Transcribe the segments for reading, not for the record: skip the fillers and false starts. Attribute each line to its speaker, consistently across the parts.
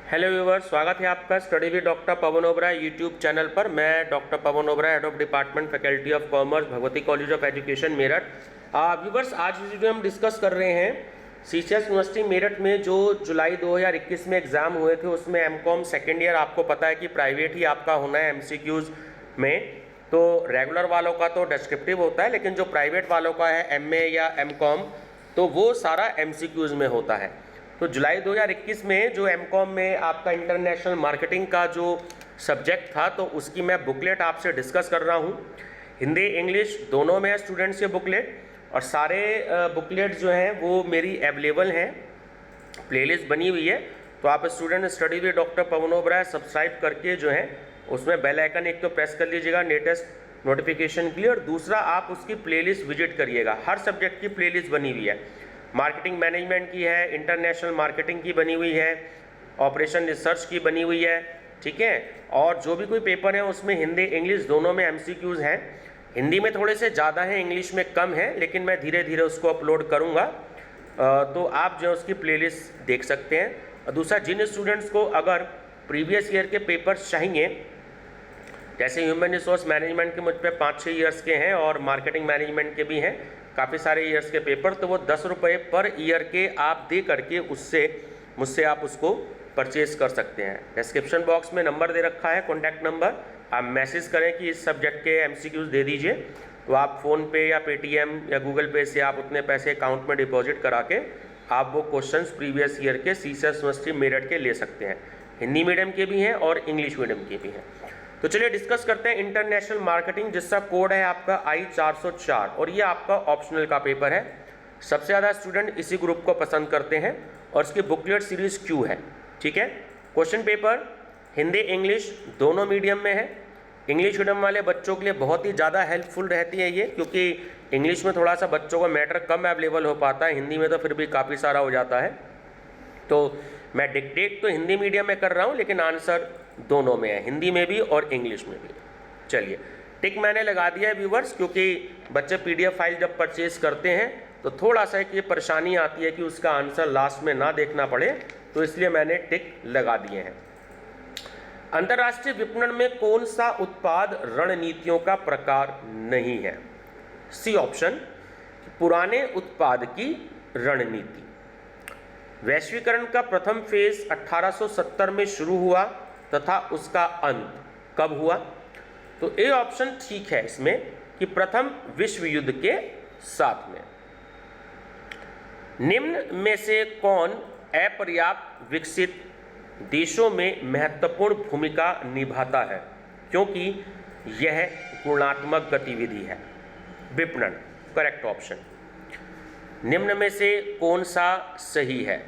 Speaker 1: Hello viewers, स्वागत है आपका study with doctor Pawan Oberoi YouTube channel पर। मैं doctor Pawan Oberoi, head of department faculty of commerce, Bhagwati college of education, Meerut. Viewers, आज इस वीडियो में हम डिस्कस कर रहे हैं सीसीएस यूनिवर्सिटी मेरठ में जो जुलाई 2021 में एग्जाम हुए थे, उसमें एमकॉम सेकेंड ईयर आपको पता है कि प्राइवेट ही आपका होना है एमसीक्यूज में। तो रेगुलर वालों का तो डिस्क्रिप्टिव होता है, लेकिन जो प्राइवेट वालों का है एमए या एमकॉम, तो वो सारा एमसीक्यूज में होता है। तो जुलाई 2021 में जो एमकॉम में आपका इंटरनेशनल मार्केटिंग का जो सब्जेक्ट था, तो उसकी मैं बुकलेट आपसे डिस्कस कर रहा हूँ। हिंदी इंग्लिश दोनों में स्टूडेंट्स के बुकलेट, और सारे बुकलेट जो हैं वो मेरी अवेलेबल हैं, प्लेलिस्ट बनी हुई है। तो आप student study with doctor Pawan Oberoi subscribe करके जो है उसमें बेल आइकन एक तो प्रेस कर लीजिएगा लेटेस्ट नोटिफिकेशन के लिए, और दूसरा आप उसकी प्लेलिस्ट विजिट करिएगा। हर सब्जेक्ट की प्लेलिस्ट बनी हुई है, मार्केटिंग मैनेजमेंट की है, इंटरनेशनल मार्केटिंग की बनी हुई है, ऑपरेशन रिसर्च की बनी हुई है, ठीक है। और जो भी कोई पेपर है उसमें हिंदी इंग्लिश दोनों में एमसीक्यूज हैं। हिंदी में थोड़े से ज़्यादा हैं, इंग्लिश में कम है, लेकिन मैं धीरे धीरे उसको अपलोड करूँगा। तो आप जो उसकी प्लेलिस्ट देख सकते हैं। और दूसरा, जिन स्टूडेंट्स को अगर प्रीवियस ईयर के पेपर्स चाहिए, जैसे ह्यूमन रिसोर्स मैनेजमेंट के मुझ पे 5-6 ईयर्स के हैं और मार्केटिंग मैनेजमेंट के भी हैं काफ़ी सारे ईयर्स के पेपर, तो वो 10 रुपये पर ईयर के आप दे करके उससे मुझसे आप उसको परचेज कर सकते हैं। डिस्क्रिप्शन बॉक्स में नंबर दे रखा है, कॉन्टैक्ट नंबर। आप मैसेज करें कि इस सब्जेक्ट के एमसीक्यूज दे दीजिए, तो आप फ़ोनपे या पेटीएम या गूगल पे से आप उतने पैसे अकाउंट में डिपॉजिट करा के आप वो क्वेश्चंस प्रीवियस ईयर के सीसीएस यूनिवर्सिटी मेरठ के ले सकते हैं। हिंदी मीडियम के भी हैं और इंग्लिश मीडियम के भी हैं। तो चलिए डिस्कस करते हैं इंटरनेशनल मार्केटिंग, जिसका कोड है आपका I-404, और ये आपका ऑप्शनल का पेपर है। सबसे ज़्यादा स्टूडेंट इसी ग्रुप को पसंद करते हैं और इसकी बुकलेट सीरीज क्यू है, ठीक है। क्वेश्चन पेपर हिंदी इंग्लिश दोनों मीडियम में है। इंग्लिश मीडियम वाले बच्चों के लिए बहुत ही ज़्यादा हेल्पफुल रहती है ये, क्योंकि इंग्लिश में थोड़ा सा बच्चों को मैटर कम अवेलेबल हो पाता है, हिंदी में तो फिर भी काफ़ी सारा हो जाता है। तो मैं डिक्टेट तो हिंदी मीडियम में कर रहा हूँ, लेकिन आंसर दोनों में है, हिंदी में भी और इंग्लिश में भी। चलिए, टिक मैंने लगा दिया है व्यूवर्स, क्योंकि बच्चे पीडीएफ फाइल जब परचेज करते हैं तो थोड़ा सा एक ये परेशानी आती है कि उसका आंसर लास्ट में ना देखना पड़े, तो इसलिए मैंने टिक लगा दिए हैं। अंतर्राष्ट्रीय विपणन में कौन सा उत्पाद रणनीतियों का प्रकार नहीं है? सी ऑप्शन, पुराने उत्पाद की रणनीति। वैश्वीकरण का प्रथम फेज 1870 में शुरू हुआ तथा उसका अंत कब हुआ? तो ए ऑप्शन ठीक है इसमें कि प्रथम विश्व युद्ध के साथ में। निम्न में से कौन अपर्याप्त विकसित देशों में महत्वपूर्ण भूमिका निभाता है, क्योंकि यह गुणात्मक गतिविधि है? विपणन, करेक्ट ऑप्शन। निम्न में से कौन सा सही है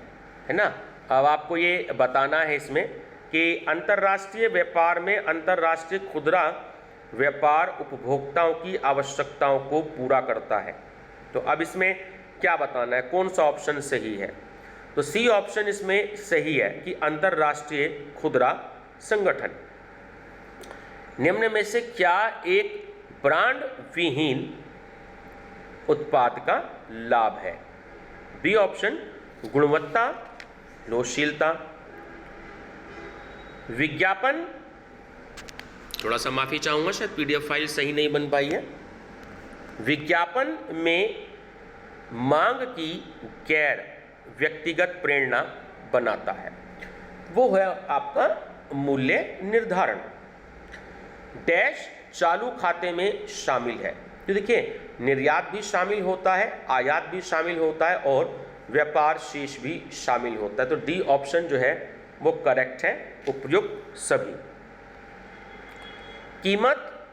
Speaker 1: ना? अब आपको ये बताना है इसमें कि अंतर्राष्ट्रीय व्यापार में अंतर्राष्ट्रीय खुदरा व्यापार उपभोक्ताओं की आवश्यकताओं को पूरा करता है। तो अब इसमें क्या बताना है, कौन सा ऑप्शन सही है? तो सी ऑप्शन इसमें सही है कि अंतर्राष्ट्रीय खुदरा संगठन। निम्न में से क्या एक ब्रांड विहीन उत्पाद का लाभ है? बी ऑप्शन, गुणवत्ता लोचशीलता। विज्ञापन, थोड़ा सा माफी चाहूंगा, शायद पीडीएफ फाइल सही नहीं बन पाई है। विज्ञापन में मांग की गैर व्यक्तिगत प्रेरणा बनाता है, वो है आपका मूल्य निर्धारण। डैश चालू खाते में शामिल है। तो देखिए, निर्यात भी शामिल होता है, आयात भी शामिल होता है और व्यापार शेष भी शामिल होता है। तो डी ऑप्शन जो है वो करेक्ट है, उपयुक्त सभी। कीमत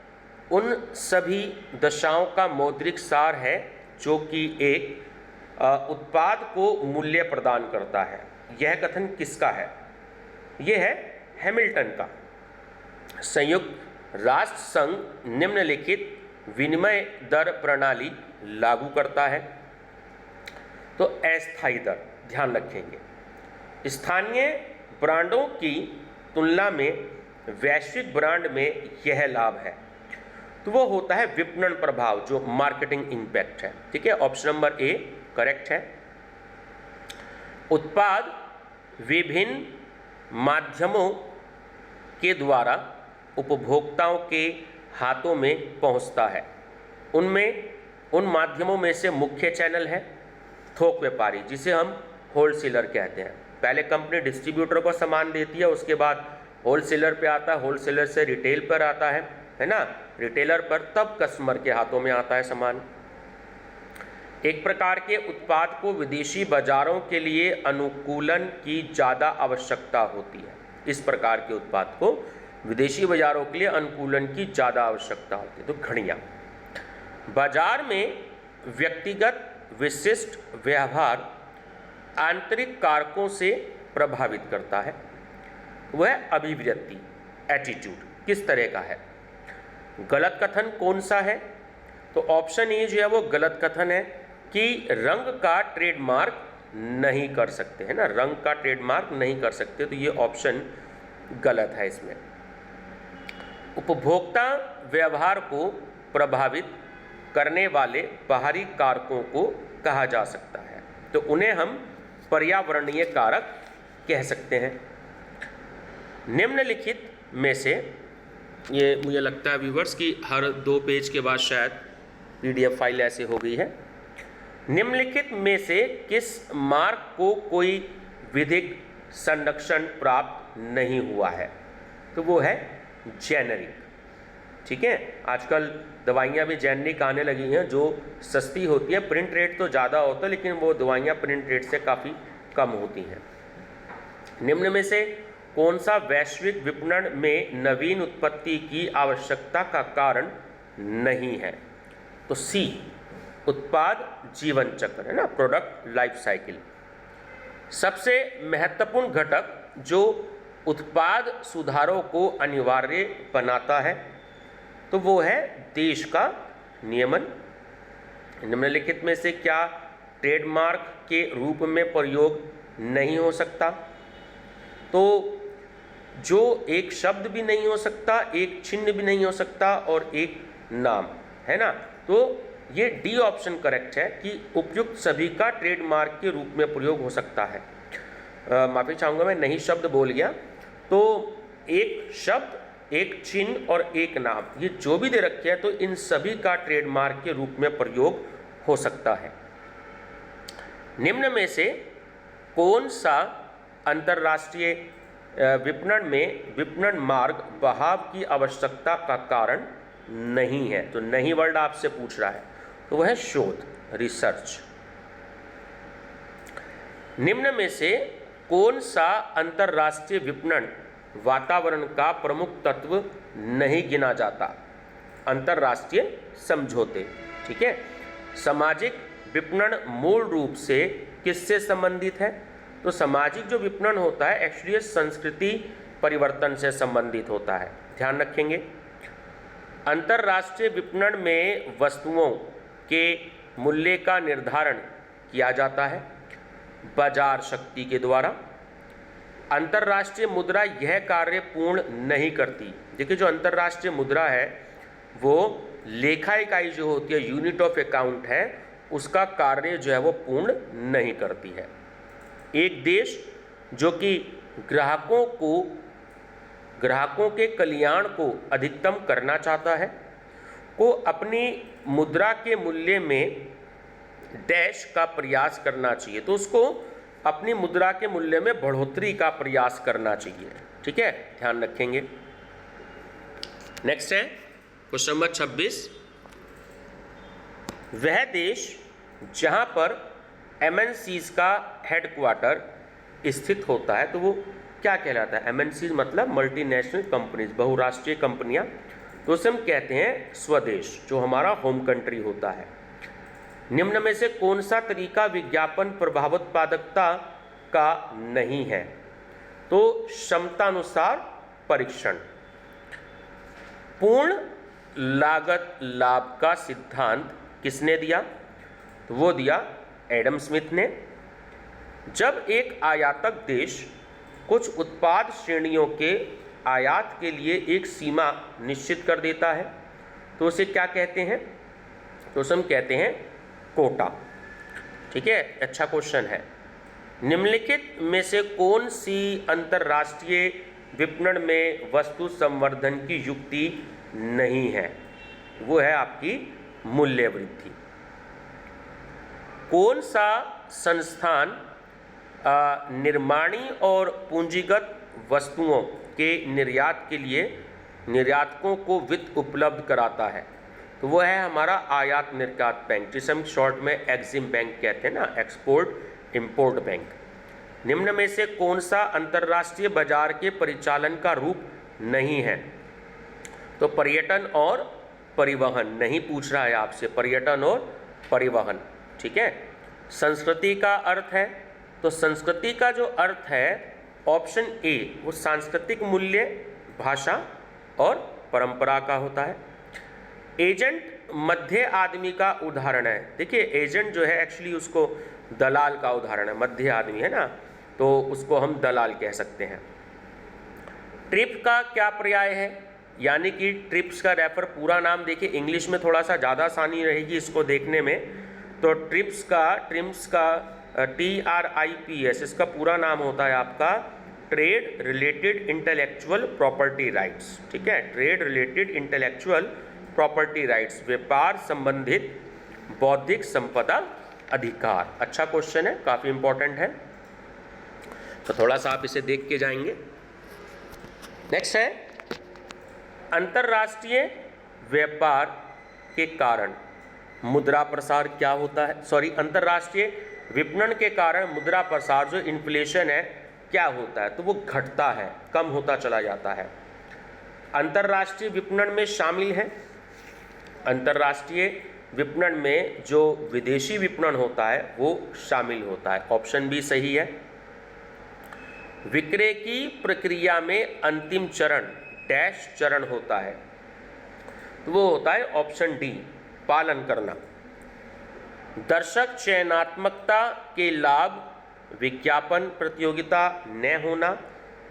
Speaker 1: उन सभी दशाओं का मौद्रिक सार है जो कि एक उत्पाद को मूल्य प्रदान करता है। यह कथन किसका है? यह है हैमिल्टन का। संयुक्त राष्ट्र संघ निम्नलिखित विनिमय दर प्रणाली लागू करता है। तो अस्थायी दर ध्यान रखेंगे। स्थानीय ब्रांडों की तुलना में वैश्विक ब्रांड में यह लाभ है, तो वो होता है विपणन प्रभाव, जो मार्केटिंग इंपैक्ट है, ठीक है। ऑप्शन नंबर ए करेक्ट है। उत्पाद विभिन्न माध्यमों के द्वारा उपभोक्ताओं के हाथों में पहुंचता है। उन माध्यमों में से मुख्य चैनल है थोक व्यापारी, जिसे हम होलसेलर कहते हैं। पहले कंपनी डिस्ट्रीब्यूटर को सामान देती है, उसके बाद होलसेलर पे आता है, होलसेलर से रिटेल पर आता है ना, रिटेलर पर, तब कस्टमर के हाथों में आता है सामान। एक प्रकार के उत्पाद को विदेशी बाजारों के लिए अनुकूलन की ज़्यादा आवश्यकता होती है। इस प्रकार के उत्पाद को विदेशी बाजारों के लिए अनुकूलन की ज़्यादा आवश्यकता होती है। तो घड़ियाँ, बाजार में व्यक्तिगत विशिष्ट व्यवहार आंतरिक कारकों से प्रभावित करता है। वह अभिव्यक्ति, एटीट्यूड किस तरह का है। गलत कथन कौन सा है? तो ऑप्शन ए जो है वो गलत कथन है कि रंग का ट्रेडमार्क नहीं कर सकते, है ना, रंग का ट्रेडमार्क नहीं कर सकते, तो ये ऑप्शन गलत है इसमें। उपभोक्ता व्यवहार को प्रभावित करने वाले बाहरी कारकों को कहा जा सकता है, तो उन्हें हम पर्यावरणीय कारक कह सकते हैं। निम्नलिखित में से, ये मुझे लगता है व्यूवर्स कि हर 2 पेज के बाद शायद पीडीएफ फाइल ऐसे हो गई है। निम्नलिखित में से किस मार्क को कोई विधिक संरक्षण प्राप्त नहीं हुआ है? तो वो है जेनरिक। ठीक है, आजकल दवाइयाँ भी जेनरिक आने लगी हैं जो सस्ती होती है, प्रिंट रेट तो ज़्यादा होता है लेकिन वो दवाइयाँ प्रिंट रेट से काफ़ी कम होती हैं। निम्न में से कौन सा वैश्विक विपणन में नवीन उत्पत्ति की आवश्यकता का कारण नहीं है? तो सी, उत्पाद जीवन चक्र, है ना, प्रोडक्ट लाइफ साइकिल। सबसे महत्वपूर्ण घटक जो उत्पाद सुधारों को अनिवार्य बनाता है तो वो है देश का नियमन। निम्नलिखित में से क्या ट्रेडमार्क के रूप में प्रयोग नहीं हो सकता? तो जो एक शब्द भी नहीं हो सकता, एक चिन्ह भी नहीं हो सकता और एक नाम, है ना, तो ये डी ऑप्शन करेक्ट है कि उपयुक्त सभी का ट्रेडमार्क के रूप में प्रयोग हो सकता है। माफी चाहूँगा, मैं नहीं शब्द बोल गया। तो एक शब्द, एक चिन्ह और एक नाम, ये जो भी दे रखे हैं तो इन सभी का ट्रेडमार्क के रूप में प्रयोग हो सकता है। निम्न में से कौन सा अंतर्राष्ट्रीय विपणन में विपणन मार्ग बहाव की आवश्यकता का कारण नहीं है? तो नहीं वर्ड आपसे पूछ रहा है, तो वह है शोध, रिसर्च। निम्न में से कौन सा अंतर्राष्ट्रीय विपणन वातावरण का प्रमुख तत्व नहीं गिना जाता? अंतर्राष्ट्रीय समझौते। ठीक है, सामाजिक विपणन मूल रूप से किससे संबंधित है? तो सामाजिक जो विपणन होता है एक्चुअली संस्कृति परिवर्तन से संबंधित होता है, ध्यान रखेंगे। अंतर्राष्ट्रीय विपणन में वस्तुओं के मूल्य का निर्धारण किया जाता है बाजार शक्ति के द्वारा। अंतर्राष्ट्रीय मुद्रा यह कार्य पूर्ण नहीं करती। देखिए, जो अंतर्राष्ट्रीय मुद्रा है वो लेखा इकाई जो होती है, यूनिट ऑफ अकाउंट है, उसका कार्य जो है वो पूर्ण नहीं करती है। एक देश जो कि ग्राहकों के कल्याण को अधिकतम करना चाहता है को अपनी मुद्रा के मूल्य में डैश का प्रयास करना चाहिए, तो उसको अपनी मुद्रा के मूल्य में बढ़ोतरी का प्रयास करना चाहिए। ठीक है, ध्यान रखेंगे। नेक्स्ट है क्वेश्चन नंबर 26। वह देश जहां पर एमएनसीज का हेडक्वार्टर स्थित होता है तो वो क्या कहलाता है? एमएनसीज मतलब मल्टीनेशनल कंपनीज, बहुराष्ट्रीय कंपनियां, तो उसे हम कहते हैं स्वदेश, जो हमारा होम कंट्री होता है। निम्न में से कौन सा तरीका विज्ञापन प्रभावोत्पादकता का नहीं है? तो क्षमतानुसार परीक्षण। पूर्ण लागत लाभ का सिद्धांत किसने दिया? तो वो दिया एडम स्मिथ ने। जब एक आयातक देश कुछ उत्पाद श्रेणियों के आयात के लिए एक सीमा निश्चित कर देता है तो उसे क्या कहते हैं? तो उसे हम कहते हैं कोटा। ठीक है, अच्छा क्वेश्चन है। निम्नलिखित में से कौन सी अंतर्राष्ट्रीय विपणन में वस्तु संवर्धन की युक्ति नहीं है? वो है आपकी मूल्य वृद्धि। कौन सा संस्थान निर्माणी और पूंजीगत वस्तुओं के निर्यात के लिए निर्यातकों को वित्त उपलब्ध कराता है? तो वो है हमारा आयात निर्यात बैंक, जिसे हम शॉर्ट में एक्सिम बैंक कहते हैं ना, एक्सपोर्ट इंपोर्ट बैंक। निम्न में से कौन सा अंतर्राष्ट्रीय बाजार के परिचालन का रूप नहीं है? तो पर्यटन और परिवहन नहीं पूछ रहा है आपसे, पर्यटन और परिवहन, ठीक है। संस्कृति का अर्थ है, तो संस्कृति का जो अर्थ है ऑप्शन ए, वो सांस्कृतिक मूल्य, भाषा और परंपरा का होता है। एजेंट मध्य आदमी का उदाहरण है। देखिए एजेंट जो है एक्चुअली उसको दलाल का उदाहरण है, मध्य आदमी है ना, तो उसको हम दलाल कह सकते हैं। ट्रिप का क्या पर्याय है? यानी कि ट्रिप्स का रेफर पूरा नाम देखिए, इंग्लिश में थोड़ा सा ज़्यादा आसानी रहेगी इसको देखने में। तो ट्रिप्स का TRIPS इसका पूरा नाम होता है आपका trade related intellectual property rights, ठीक है। Trade related intellectual property rights, व्यापार संबंधित बौद्धिक संपदा अधिकार। अच्छा क्वेश्चन है, काफ़ी इंपॉर्टेंट है, तो थोड़ा सा आप इसे देख के जाएंगे। नेक्स्ट है अंतर्राष्ट्रीय व्यापार के कारण मुद्रा प्रसार क्या होता है? सॉरी, अंतर्राष्ट्रीय विपणन के कारण मुद्रा प्रसार जो इन्फ्लेशन है क्या होता है? तो वो घटता है, कम होता चला जाता है। अंतर्राष्ट्रीय विपणन में शामिल है, अंतर्राष्ट्रीय विपणन में जो विदेशी विपणन होता है वो शामिल होता है। ऑप्शन बी सही है। विक्रय की प्रक्रिया में अंतिम चरण डैश चरण होता है, तो वो होता है ऑप्शन डी, पालन करना। दर्शक चयनात्मकता के लाभ विज्ञापन प्रतियोगिता न होना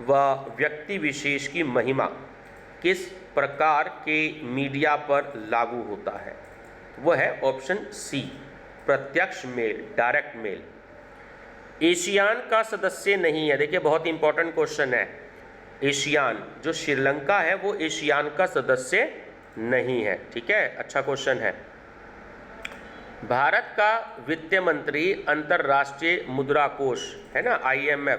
Speaker 1: व व्यक्ति विशेष की महिमा किस प्रकार के मीडिया पर लागू होता है? वो है ऑप्शन सी, प्रत्यक्ष मेल, डायरेक्ट मेल। एशियान का सदस्य नहीं है। देखिए बहुत इंपॉर्टेंट क्वेश्चन है। एशियान जो श्रीलंका है वो एशियान का सदस्य नहीं है, ठीक है, अच्छा क्वेश्चन है। भारत का वित्त मंत्री अंतर्राष्ट्रीय मुद्रा कोष है ना, IMF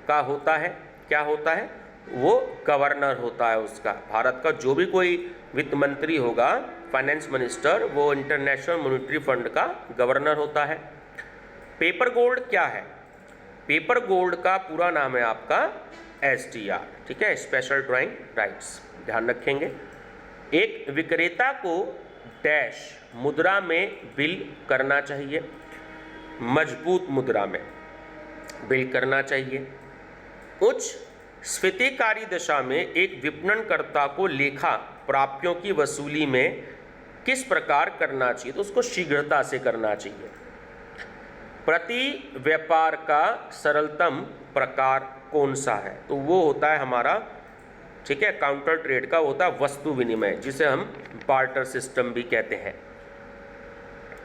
Speaker 1: का होता है, क्या होता है? वो गवर्नर होता है उसका। भारत का जो भी कोई वित्त मंत्री होगा, फाइनेंस मिनिस्टर, वो इंटरनेशनल मॉनेटरी फंड का गवर्नर होता है। पेपर गोल्ड क्या है? पेपर गोल्ड का पूरा नाम है आपका SDR, ठीक है, स्पेशल ड्राइंग राइट्स, ध्यान रखेंगे। एक विक्रेता को डैश मुद्रा में बिल करना चाहिए, मजबूत मुद्रा में बिल करना चाहिए। उच्च स्फीतिकारी दशा में एक विपणनकर्ता को लेखा प्राप्तियों की वसूली में किस प्रकार करना चाहिए? तो उसको शीघ्रता से करना चाहिए। प्रति व्यापार का सरलतम प्रकार कौन सा है? तो वो होता है हमारा, ठीक है, काउंटर ट्रेड का होता है वस्तु विनिमय, जिसे हम बार्टर सिस्टम भी कहते हैं।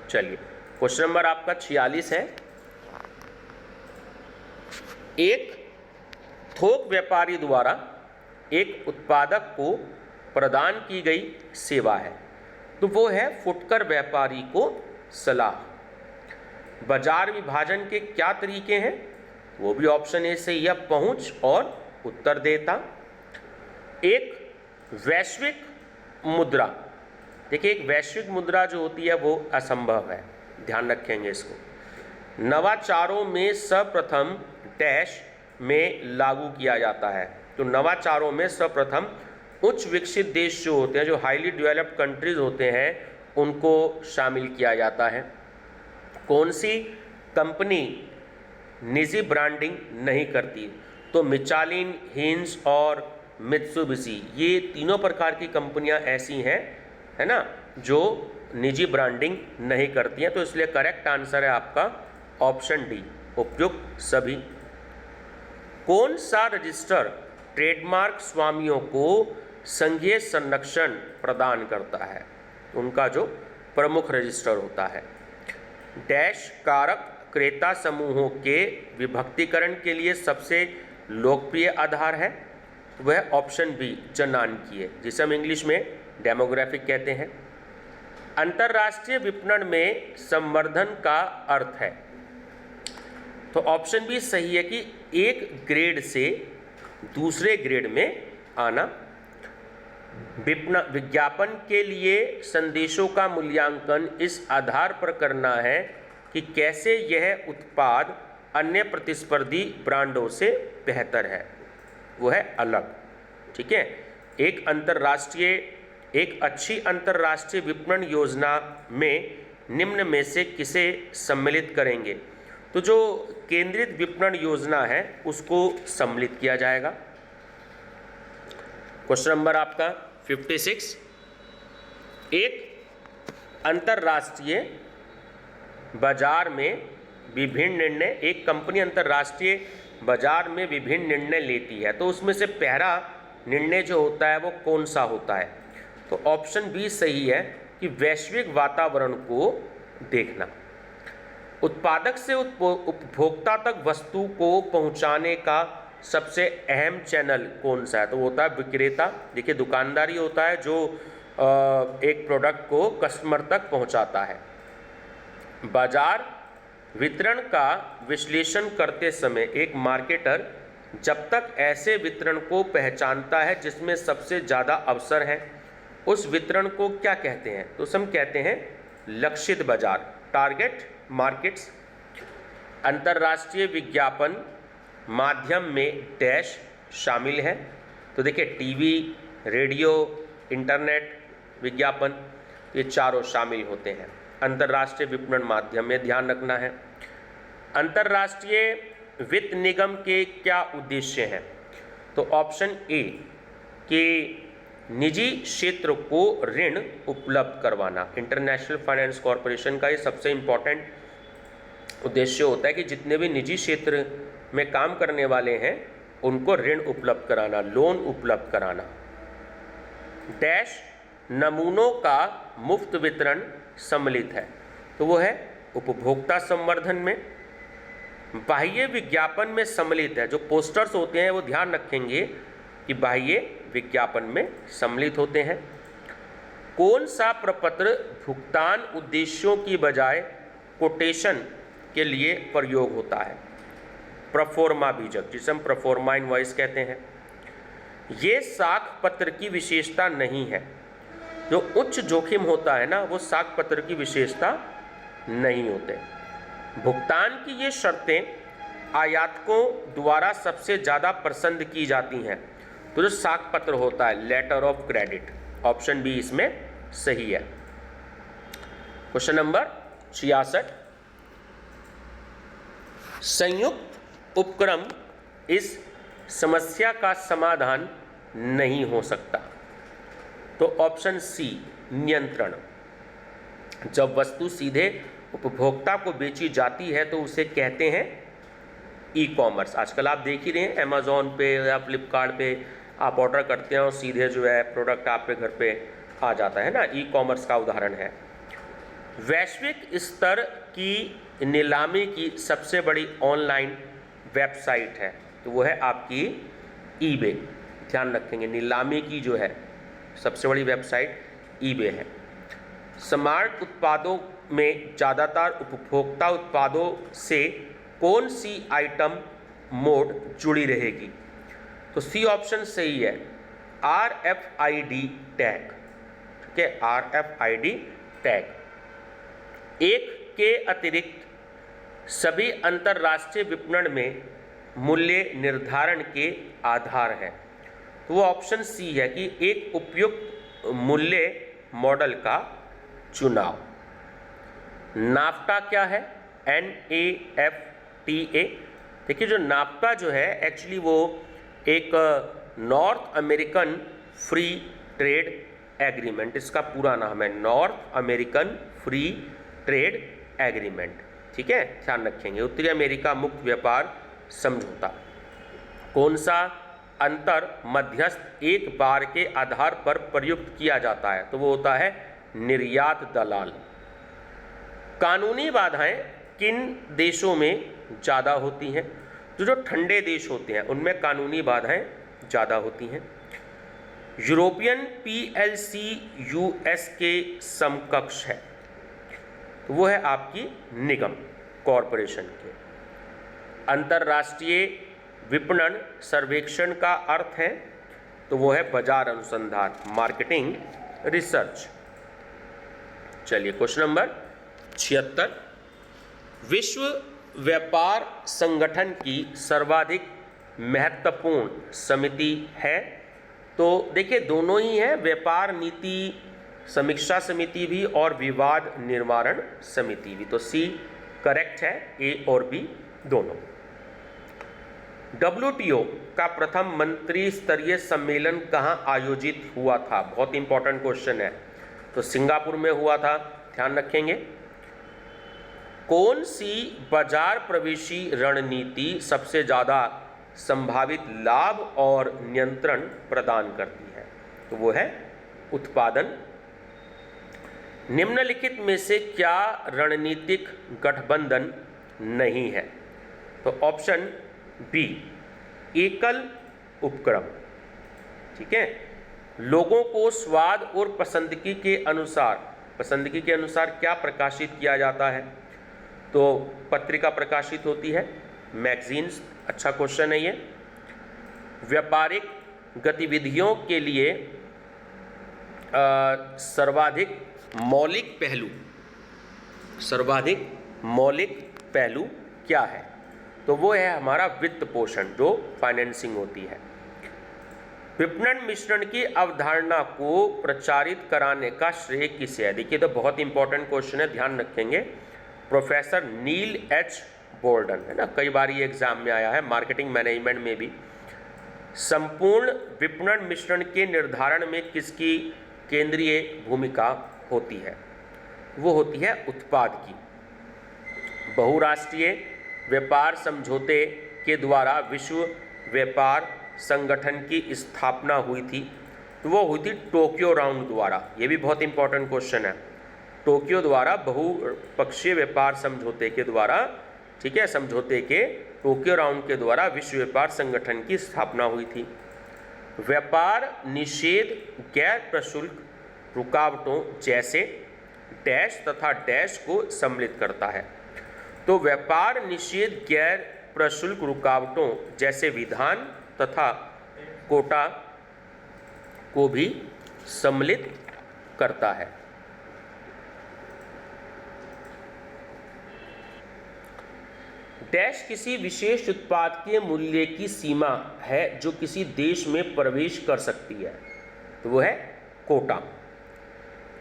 Speaker 1: चलिए क्वेश्चन नंबर आपका 46 है। एक थोक व्यापारी द्वारा एक उत्पादक को प्रदान की गई सेवा है, तो वो है फुटकर व्यापारी को सलाह। बाजार विभाजन के क्या तरीके हैं? वो भी ऑप्शन ए सही है, पहुंच और उत्तरदेयता। एक वैश्विक मुद्रा, देखिए एक वैश्विक मुद्रा जो होती है वो असंभव है, ध्यान रखेंगे इसको। नवाचारों में सर्वप्रथम डैश में लागू किया जाता है, तो नवाचारों में सर्वप्रथम उच्च विकसित देश जो होते हैं, जो हाईली डेवलप्ड कंट्रीज होते हैं, उनको शामिल किया जाता है। कौन सी कंपनी निजी ब्रांडिंग नहीं करती? तो मिचालिन, हिंस और मित्सुबिशी, ये तीनों प्रकार की कंपनियां ऐसी हैं, है ना, जो निजी ब्रांडिंग नहीं करती हैं। तो इसलिए करेक्ट आंसर है आपका ऑप्शन डी, उपयुक्त सभी। कौन सा रजिस्टर ट्रेडमार्क स्वामियों को संघीय संरक्षण प्रदान करता है? उनका जो प्रमुख रजिस्टर होता है। डैश कारक क्रेता समूहों के विभक्तीकरण के लिए सबसे लोकप्रिय आधार है? वह ऑप्शन बी जनांकीय, जिसे हम इंग्लिश में डेमोग्राफिक कहते हैं। अंतर्राष्ट्रीय विपणन में संवर्धन का अर्थ है, तो ऑप्शन बी सही है कि एक ग्रेड से दूसरे ग्रेड में आना। विज्ञापन के लिए संदेशों का मूल्यांकन इस आधार पर करना है कि कैसे यह उत्पाद अन्य प्रतिस्पर्धी ब्रांडों से बेहतर है, वो है अलग। ठीक है, एक अच्छी अंतर्राष्ट्रीय विपणन योजना में निम्न में से किसे सम्मिलित करेंगे? तो जो केंद्रित विपणन योजना है उसको सम्मिलित किया जाएगा। क्वेश्चन नंबर आपका 56, एक अंतर्राष्ट्रीय बाजार में विभिन्न निर्णय, एक कंपनी अंतर्राष्ट्रीय बाजार में विभिन्न निर्णय लेती है, तो उसमें से पहला निर्णय जो होता है वो कौन सा होता है? तो ऑप्शन बी सही है कि वैश्विक वातावरण को देखना। उत्पादक से उपभोक्ता तक वस्तु को पहुंचाने का सबसे अहम चैनल कौन सा है? तो वो होता है विक्रेता। देखिए, दुकानदारी होता है जो एक प्रोडक्ट को कस्टमर तक पहुंचाता है। बाजार वितरण का विश्लेषण करते समय एक मार्केटर जब तक ऐसे वितरण को पहचानता है जिसमें सबसे ज़्यादा अवसर है, उस वितरण को क्या कहते हैं? तो हम कहते हैं लक्षित बाजार, टारगेट मार्केट्स। अंतर्राष्ट्रीय विज्ञापन माध्यम में डैश शामिल है, तो देखिए टीवी, रेडियो, इंटरनेट विज्ञापन, ये चारों शामिल होते हैं अंतर्राष्ट्रीय विपणन माध्यम में, ध्यान रखना है। अंतर्राष्ट्रीय वित्त निगम के क्या उद्देश्य हैं? तो ऑप्शन ए कि निजी क्षेत्र को ऋण उपलब्ध करवाना। इंटरनेशनल फाइनेंस कॉरपोरेशन का ये सबसे इम्पॉर्टेंट उद्देश्य होता है कि जितने भी निजी क्षेत्र में काम करने वाले हैं उनको ऋण उपलब्ध कराना, लोन उपलब्ध कराना। डैश नमूनों का मुफ्त वितरण सम्मिलित है, तो वो है उपभोक्ता संवर्धन में। बाह्य विज्ञापन में सम्मिलित है, जो पोस्टर्स होते हैं वो ध्यान रखेंगे कि बाह्य विज्ञापन में सम्मिलित होते हैं। कौन सा प्रपत्र भुगतान उद्देश्यों की बजाय कोटेशन के लिए प्रयोग होता है? प्रोफोर्मा बीजक, जिसे हम प्रोफोर्मा इनवॉइस कहते हैं। ये साख पत्र की विशेषता नहीं है। जो उच्च जोखिम होता है ना, वो साख पत्र की विशेषता नहीं होते। भुगतान की ये शर्तें आयातकों द्वारा सबसे ज़्यादा पसंद की जाती हैं, तो जो साख पत्र होता है letter of credit, option B इसमें सही है। क्वेश्चन नंबर 66, संयुक्त उपक्रम इस समस्या का समाधान नहीं हो सकता, तो ऑप्शन सी नियंत्रण। जब वस्तु सीधे उपभोक्ता को बेची जाती है तो उसे कहते हैं ई कॉमर्स। आजकल आप देख ही रहे हैं, अमेज़ॉन पे या फ्लिपकार्ट पे आप ऑर्डर करते हैं और सीधे जो है प्रोडक्ट आपके घर पे आ जाता है ना, ई कॉमर्स का उदाहरण है। वैश्विक स्तर की नीलामी की सबसे बड़ी ऑनलाइन वेबसाइट है, तो वो है आपकी ईबे। ध्यान रखेंगे, नीलामी की जो है सबसे बड़ी वेबसाइट ईबे है। स्मार्ट उत्पादों में ज़्यादातर उपभोक्ता उत्पादों से कौन सी आइटम मोड जुड़ी रहेगी? तो सी ऑप्शन सही है, RFID टैग। ठीक है, RFID टैग। एक के अतिरिक्त सभी अंतर्राष्ट्रीय विपणन में मूल्य निर्धारण के आधार हैं, तो वो ऑप्शन सी है कि एक उपयुक्त मूल्य मॉडल का चुनाव। नाफ्टा क्या है? NAFTA। देखिए, जो नाफ्टा जो है एक्चुअली वो एक north American free trade agreement, इसका पूरा नाम है north American free trade agreement. ठीक है, ध्यान रखेंगे। उत्तरी अमेरिका मुक्त व्यापार समझौता। कौन सा अंतर मध्यस्थ एक बार के आधार पर प्रयुक्त किया जाता है? तो वो होता है निर्यात दलाल। कानूनी बाधाएं किन देशों में ज़्यादा होती हैं? तो जो ठंडे देश होते हैं उनमें कानूनी बाधाएं ज़्यादा होती हैं। यूरोपियन पीएलसी यूएस के समकक्ष है, तो वो है आपकी निगम कॉरपोरेशन के। अंतर्राष्ट्रीय विपणन सर्वेक्षण का अर्थ है, तो वो है बाजार अनुसंधान, मार्केटिंग रिसर्च। चलिए क्वेश्चन नंबर 76, विश्व व्यापार संगठन की सर्वाधिक महत्वपूर्ण समिति है? तो देखिए दोनों ही है, व्यापार नीति समीक्षा समिति भी और विवाद निवारण समिति भी। तो सी करेक्ट है, ए और बी दोनों। WTO का प्रथम मंत्री स्तरीय सम्मेलन कहाँ आयोजित हुआ था? बहुत इंपॉर्टेंट क्वेश्चन है। तो सिंगापुर में हुआ था, ध्यान रखेंगे। कौन सी बाजार प्रवेशी रणनीति सबसे ज़्यादा संभावित लाभ और नियंत्रण प्रदान करती है? तो वो है उत्पादन। निम्नलिखित में से क्या रणनीतिक गठबंधन नहीं है? तो ऑप्शन बी एकल उपक्रम। ठीक है, लोगों को स्वाद और पसंदगी के अनुसार क्या प्रकाशित किया जाता है? तो पत्रिका प्रकाशित होती है, मैगजीन्स। अच्छा क्वेश्चन है ये। व्यापारिक गतिविधियों के लिए सर्वाधिक मौलिक पहलू क्या है? तो वो है हमारा वित्त पोषण, जो फाइनेंसिंग होती है। विपणन मिश्रण की अवधारणा को प्रचारित कराने का श्रेय किसे है? देखिए तो बहुत इंपॉर्टेंट क्वेश्चन है, ध्यान रखेंगे। प्रोफेसर नील एच बोर्डन, है ना, कई बार ये एग्जाम में आया है, मार्केटिंग मैनेजमेंट में भी। संपूर्ण विपणन मिश्रण के निर्धारण में किसकी केंद्रीय भूमिका होती है? वो होती है उत्पाद की। बहुराष्ट्रीय व्यापार समझौते के द्वारा विश्व व्यापार संगठन की स्थापना हुई थी, तो वो हुई थी टोक्यो राउंड द्वारा। ये भी बहुत इंपॉर्टेंट क्वेश्चन है। टोक्यो द्वारा बहुपक्षीय व्यापार समझौते के द्वारा, ठीक है, समझौते के टोक्यो राउंड के द्वारा विश्व व्यापार संगठन की स्थापना हुई थी। व्यापार निषेध गैर प्रशुल्क रुकावटों जैसे डैश तथा डैश को सम्मिलित करता है। तो व्यापार निषेध गैर प्रशुल्क रुकावटों जैसे विधान तथा कोटा को भी सम्मिलित करता है। डैश किसी विशेष उत्पाद के मूल्य की सीमा है जो किसी देश में प्रवेश कर सकती है, तो वो है कोटा।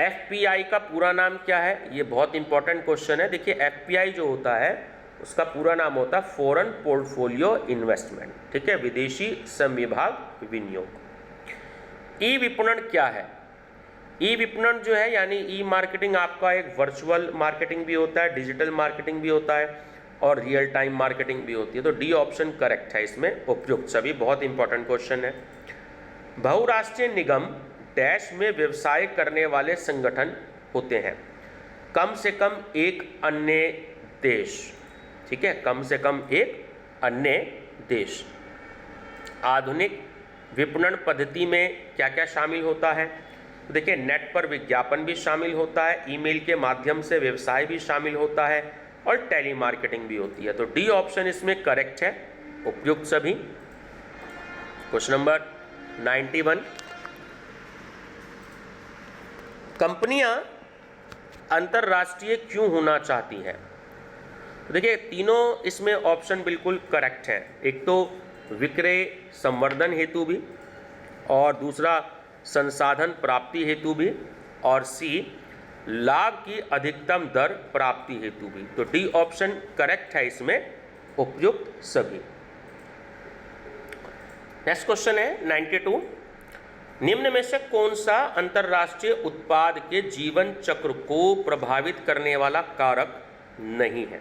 Speaker 1: एफपीआई का पूरा नाम क्या है? ये बहुत इंपॉर्टेंट क्वेश्चन है। देखिए एफपीआई जो होता है उसका पूरा नाम होता है फॉरेन पोर्टफोलियो इन्वेस्टमेंट, ठीक है, विदेशी समविभाग विनियोग। ई विपणन क्या है? ई विपणन जो है यानी ई मार्केटिंग आपका एक वर्चुअल मार्केटिंग भी होता है, डिजिटल मार्केटिंग भी होता है और रियल टाइम मार्केटिंग भी होती है। तो डी ऑप्शन करेक्ट है इसमें, उपयुक्त सभी। बहुत इंपॉर्टेंट क्वेश्चन है। बहुराष्ट्रीय निगम डैश में व्यवसाय करने वाले संगठन होते हैं। कम से कम एक अन्य देश, ठीक है, कम से कम एक अन्य देश। आधुनिक विपणन पद्धति में क्या क्या शामिल होता है? तो देखिए नेट पर विज्ञापन भी शामिल होता है, ईमेल के माध्यम से व्यवसाय भी शामिल होता है और टेली मार्केटिंग भी होती है। तो डी ऑप्शन इसमें करेक्ट है, उपयुक्त सभी। क्वेश्चन नंबर 91, कंपनियां अंतर्राष्ट्रीय क्यों होना चाहती हैं? तो देखिए तीनों इसमें ऑप्शन बिल्कुल करेक्ट हैं। एक तो विक्रय संवर्धन हेतु भी, और दूसरा संसाधन प्राप्ति हेतु भी, और सी लाभ की अधिकतम दर प्राप्ति हेतु भी। तो डी ऑप्शन करेक्ट है इसमें, उपयुक्त सभी। नेक्स्ट क्वेश्चन है 92, निम्न में से कौन सा अंतर्राष्ट्रीय उत्पाद के जीवन चक्र को प्रभावित करने वाला कारक नहीं है?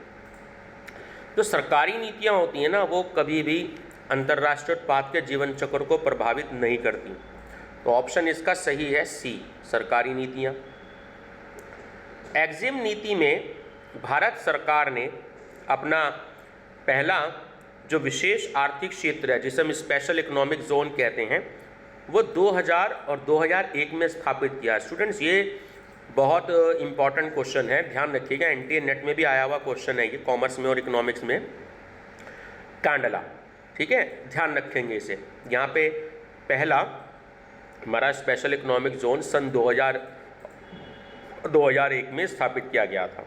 Speaker 1: जो सरकारी नीतियां होती हैं ना, वो कभी भी अंतर्राष्ट्रीय उत्पाद के जीवन चक्र को प्रभावित नहीं करती। तो ऑप्शन इसका सही है सी, सरकारी नीतियां। एक्जिम नीति में भारत सरकार ने अपना पहला जो विशेष आर्थिक क्षेत्र है, जिसे हम स्पेशल इकोनॉमिक जोन कहते हैं, वो 2000 और 2001 में स्थापित किया। स्टूडेंट्स, ये बहुत इंपॉर्टेंट क्वेश्चन है, ध्यान रखिएगा। एनटीए नेट में भी आया हुआ क्वेश्चन है ये, कॉमर्स में और इकोनॉमिक्स में। कांडला, ठीक है, ध्यान रखेंगे इसे। यहाँ पे पहला हमारा स्पेशल इकोनॉमिक जोन सन 2001 में स्थापित किया गया था।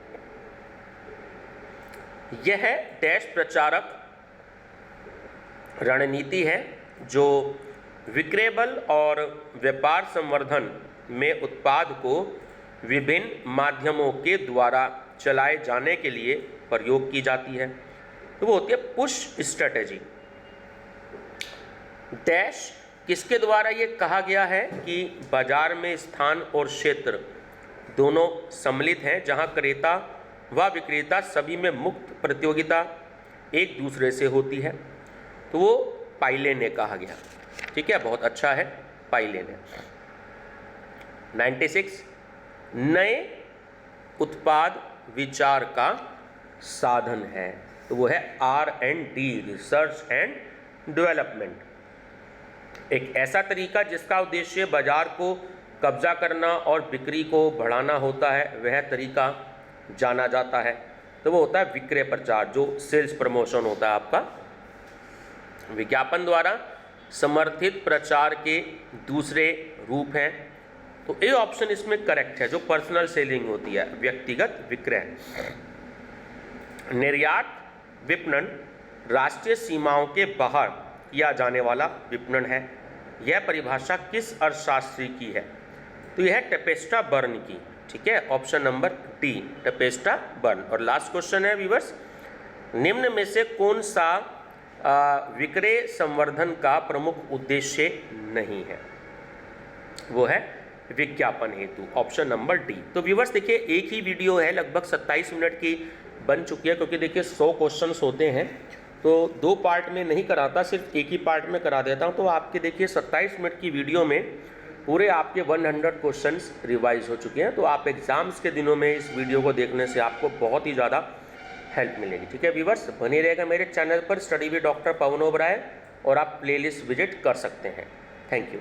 Speaker 1: यह डैश प्रचारक रणनीति है जो विक्रय और व्यापार संवर्धन में उत्पाद को विभिन्न माध्यमों के द्वारा चलाए जाने के लिए प्रयोग की जाती है। तो वो होती है पुश स्ट्रेटेजी। डैश किसके द्वारा ये कहा गया है कि बाजार में स्थान और क्षेत्र दोनों सम्मिलित हैं, जहां क्रेता व विक्रेता सभी में मुक्त प्रतियोगिता एक दूसरे से होती है। तो वो पाइले ने कहा गया, ठीक है, बहुत अच्छा है, पाइले ने। 96 नए उत्पाद विचार का साधन है, तो वो है R&D, रिसर्च एंड डेवलपमेंट। एक ऐसा तरीका जिसका उद्देश्य बाजार को कब्जा करना और बिक्री को बढ़ाना होता है, वह तरीका जाना जाता है। तो वो होता है विक्रय प्रचार, जो सेल्स प्रमोशन होता है आपका। विज्ञापन द्वारा समर्थित प्रचार के दूसरे रूप हैं। तो ए ऑप्शन इसमें करेक्ट है, जो पर्सनल सेलिंग होती है, व्यक्तिगत विक्रय। निर्यात विपणन राष्ट्रीय सीमाओं के बाहर किया जाने वाला विपणन है। यह परिभाषा किस अर्थशास्त्री की है? तो यह है टेपेस्ट्रा बर्न की, ठीक है, ऑप्शन नंबर डी, टेपेस्ट्रा बर्न। और लास्ट क्वेश्चन है व्यूअर्स, निम्न में से कौन सा विक्रय संवर्धन का प्रमुख उद्देश्य नहीं है? वो है विज्ञापन हेतु, ऑप्शन नंबर डी। तो व्यूअर्स देखिए, एक ही वीडियो है, लगभग 27 मिनट की बन चुकी है, क्योंकि देखिए 100 क्वेश्चंस होते हैं, तो 2 पार्ट में नहीं कराता, सिर्फ एक ही पार्ट में करा देता हूं। तो आपके देखिए 27 मिनट की वीडियो में पूरे आपके 100 क्वेश्चंस रिवाइज हो चुके हैं। तो आप एग्जाम्स के दिनों में इस वीडियो को देखने से आपको बहुत ही ज़्यादा हेल्प मिलेगी, ठीक है व्यूअर्स। बने रहेगा मेरे चैनल पर स्टडी विद डॉक्टर पवन ओबराय, और आप प्लेलिस्ट विजिट कर सकते हैं। Thank you.